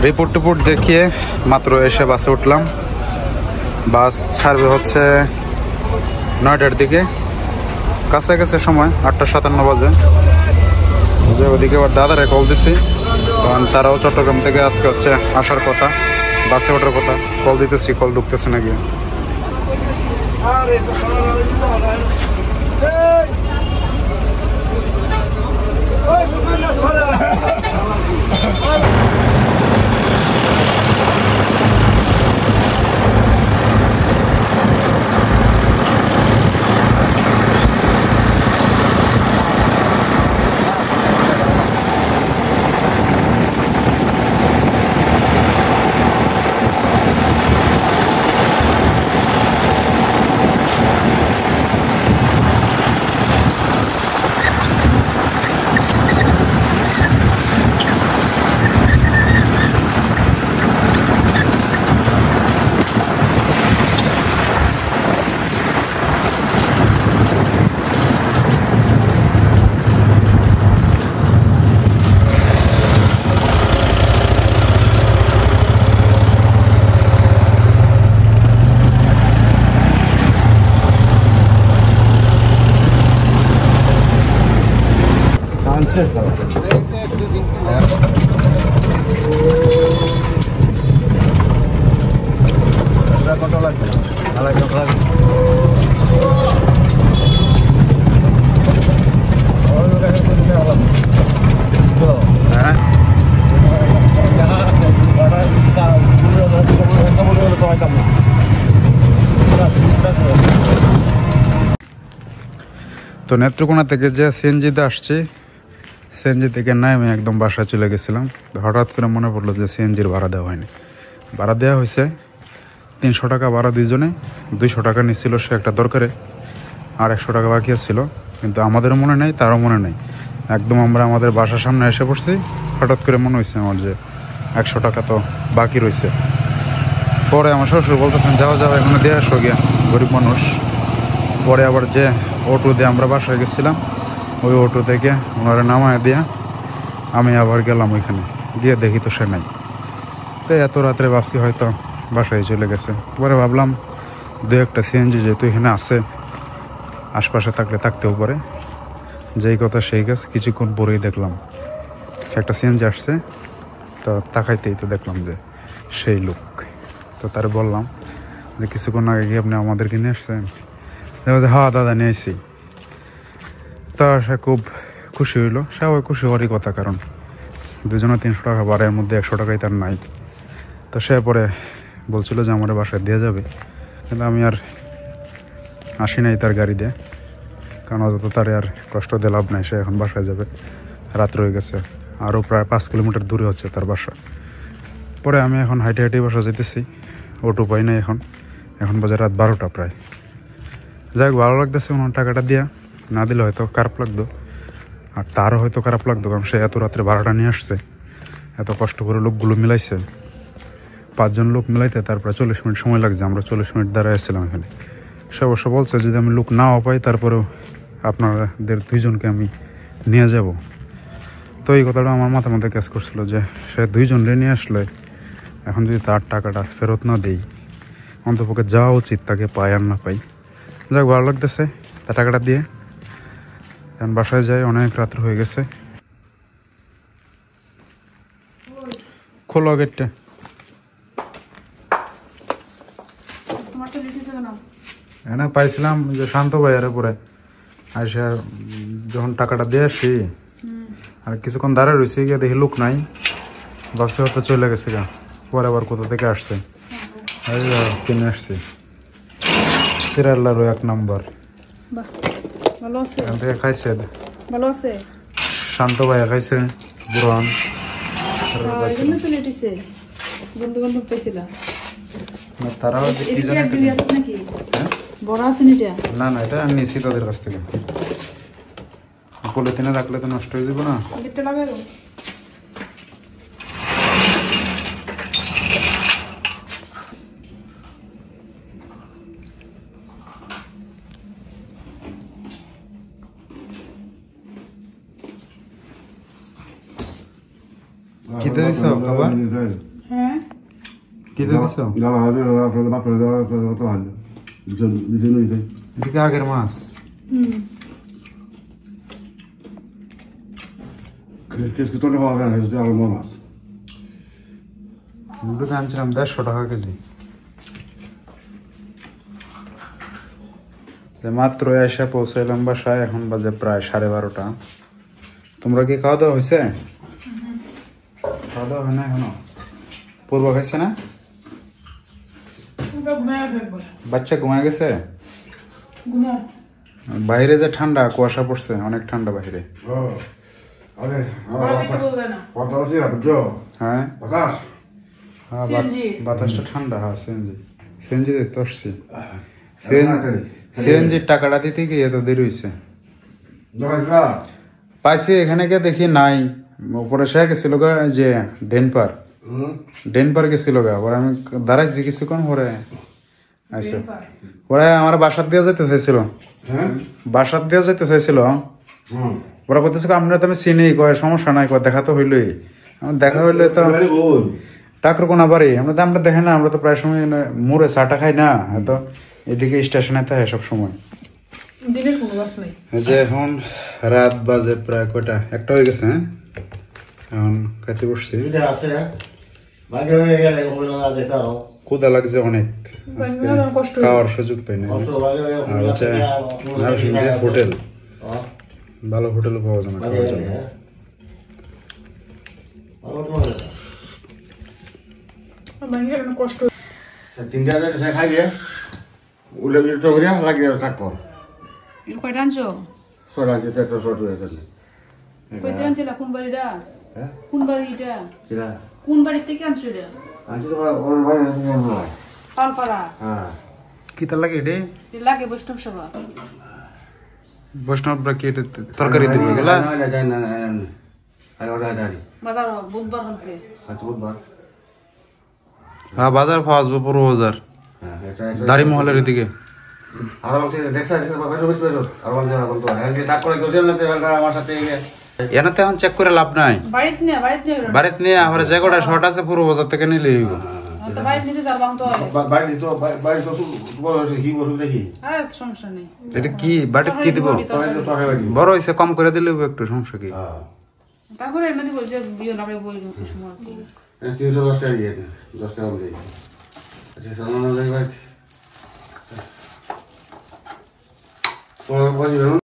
Report টিপোর্ট দেখিয়ে মাত্র এসে বাসে উঠলাম। বাস ছাড়বে হচ্ছে 9টার দিকে, কাছাকাছি সময় 8:57 বাজে। ওদিকে আবার দাদারে কল দিছি, কারণ তারাও চট্টগ্রাম থেকে আজকে হচ্ছে আসার কথা, বাসে ওঠার কথা। কল দিতেছি, কল ঢুকতেছে নাকি। তো নেত্রকোনা থেকে যে সিএনজিতে আসছি, সিএনজি থেকে নামে একদম বাসায় চলে গেছিলাম। হঠাৎ করে মনে পড়লো যে সিএনজির ভাড়া দেওয়া হয়নি। ভাড়া দেওয়া হয়েছে 300 টাকা ভাড়া, দুইজনে 200 টাকা নিচ্ছিল সে একটা দরকারে, আর 100 টাকা বাকি ছিল। কিন্তু আমাদেরও মনে নেই, তারও মনে নেই। একদম আমরা আমাদের বাসার সামনে এসে পড়ছি। হঠাৎ করে মনে হয়েছে আমার যে 100 টাকা তো বাকি রয়েছে। পরে আমার শ্বশুর বলতেছেন যাও এখানে দিয়ে আসো গিয়া, গরিব মানুষ। পরে আবার যে অটো দিয়ে আমরা বাসায় গেছিলাম, ওই অটো থেকে ওনারা নামায় দিয়া আমি আবার গেলাম ওইখানে, গিয়ে দেখি তো সে নাই। তো এত রাত্রে ভাবছি হয়তো বাসায় চলে গেছে। পরে ভাবলাম 2-1টা সিএনজি যেহেতু এখানে আছে, আশপাশে থাকলে থাকতেও পারে। যেই কথা সেই কাজ। কিছুক্ষণ পরেই দেখলাম একটা সিএনজি আসছে। তো তাকাইতেই তো দেখলাম যে সেই লোক। তো তারে বললাম যে কিছুক্ষণ আগে গিয়ে আপনি আমাদেরকে নিয়ে আসছেন? হ্যাঁ দাদা নিয়েছি। তা সে খুব খুশি হইলো। সবাই খুশি হওয়ারই কথা, কারণ দুজনে 300 টাকা ভাড়ার মধ্যে 100 টাকাই তার নাই। তো সে পরে বলছিল যে আমার বাসায় দিয়ে যাবে, কিন্তু আমি আর আসি নাই তার গাড়ি দিয়ে, কারণ অত তারে আর কষ্ট দিয়ে লাভ নাই। সে এখন বাসায় যাবে, রাত্র হয়ে গেছে, আরও প্রায় 5 কিলোমিটার দূরে হচ্ছে তার বাসা। পরে আমি এখন হাইটে বাসা যেতেছি, অটো পাই নাই। এখন বাজে রাত 12টা প্রায়। যাই হোক, ভালো লাগতেছে ওনার টাকাটা দিয়া। না দিলে হয়তো খারাপ লাগতো, আর তারও হয়তো খারাপ লাগতো, কারণ সে এত রাত্রে ভাড়াটা নিয়ে আসছে, এত কষ্ট করে লোকগুলো মিলাইছে। 5 জন লোক মিলাইতে তারপরে 40 মিনিট সময় লাগছে। আমরা 40 মিনিট দাঁড়াইছিলাম এখানে। সে অবশ্য বলছে যদি আমি লোক নাও পাই তারপরেও আপনাদের 2 জনকে আমি নিয়ে যাব। তো এই কথাটা আমার মাথার মধ্যে কাজ করছিল যে সে 2 জনরে নিয়ে আসলে এখন যদি তার টাকাটা ফেরত না দেই, অন্তপক্ষে যাওয়া উচিত, তাকে পাই আর না পাই। যাক, ভালো লাগতেছে তার টাকাটা দিয়ে। এখন বাসায় যাই, অনেক রাত্র হয়ে গেছে। খোলো গেটটা। এনে পাইছিলাম যে শান্ত ভাইয়ারে পরে আসে, যখন টাকাটা দিয়ে আসি আর কিছুক্ষণ দাঁড়ায় রয়েছে, গিয়ে দেখি লোক নাই। ভাবছি হয়তো চলে গেছে গা। পরে আবার কোথা থেকে আসছে, কিনে আসছি সিরাল্লারও 1 নম্বর। খাইছে শান্ত ভাইয়া, খাইছে বুরহান। তারাও না না, এটা নিয়েছি তাদের কাছ থেকে। পলিথিনে রাখলে তো নষ্ট হয়ে যাবে না। কিতে দিছ খাবার হ্যাঁ কিতে দিছ এদিকে আগের মাছ মুরগি আনছিলাম 150 টাকা কেজি মাত্র এসে পৌঁছাইলাম বাসায় এখন বাজে প্রায় 12:30 তোমরা কি খাওয়া দাওয়া হয়েছে খাওয়া দাওয়া হয় না এখনো পূর্ব খাইছে না বাচ্চা ঘুমায় গেছে বাইরে যে ঠান্ডা কুয়াশা পড়ছে অনেক ঠান্ডা বাইরে হ্যাঁ বাতাসটা ঠান্ডা হ্যাঁ সিএনজি দেখতে আসছি সিএনজির টাকাটা দিতে গিয়ে এত দেরি হয়েছে পাইছি এখানে গিয়ে দেখি নাই উপরে সে গেছিল যে ডেনপার গেছিল গা ওরা আমি দাঁড়াইছি কিছুক্ষণ পরে আচ্ছা ওরা আমার বাসার দিয়ে যেতে চাইছিল ওরা করতেছে আমরা তো আমি চিনি কয় সমস্যা নাই কয় দেখা তো হইলই দেখা হইলে তো টাকার কোনা বাড়ি আমরা দেখি না আমরা তো প্রায় সময় মোড়ে চাটা খাই না হয়তো এদিকে স্টেশনে থাকে সব সময় যে এখন রাত বাজে প্রায় কয়টা 1টা হয়ে গেছে হ্যাঁ এখন খাইতে বসছি ক্ষুধা লাগছে অনেক খাওয়ার সুযোগ পাই না আর হচ্ছে হোটেল ভালো হোটেলও পাওয়া যায় না খাওয়ার জন্য কষ্ট কয়টা আনছো কইতে আনছিলা কোন বাড়িটা কোন বাড়িটা কোন বাড়ি থেকে আনছো রে পালপাড়া কিতা লাগে রে লাগে বৈষ্ণব সভা বৈষ্ণব কি তরকারি দিবে গেলা বাজার বুধবার হলকে হ্যাঁ বাজার পাওয়া যাবে পুরো বাজার দাড়ি মহলের এদিকে এনাতে এখন চেক করে লাভ নাই বাড়িতে নিয়ে আমার যে কটা শর্ট আছে পুরো বাজার থেকে নিলে এটা কি বাড়িতে কি দিব বড় হয়েছে কম করে দিলে একটু সমস্যা কি 310 টাকা দিয়ে 10 টাকা দিয়ে আচ্ছা সামনে যাই ভাই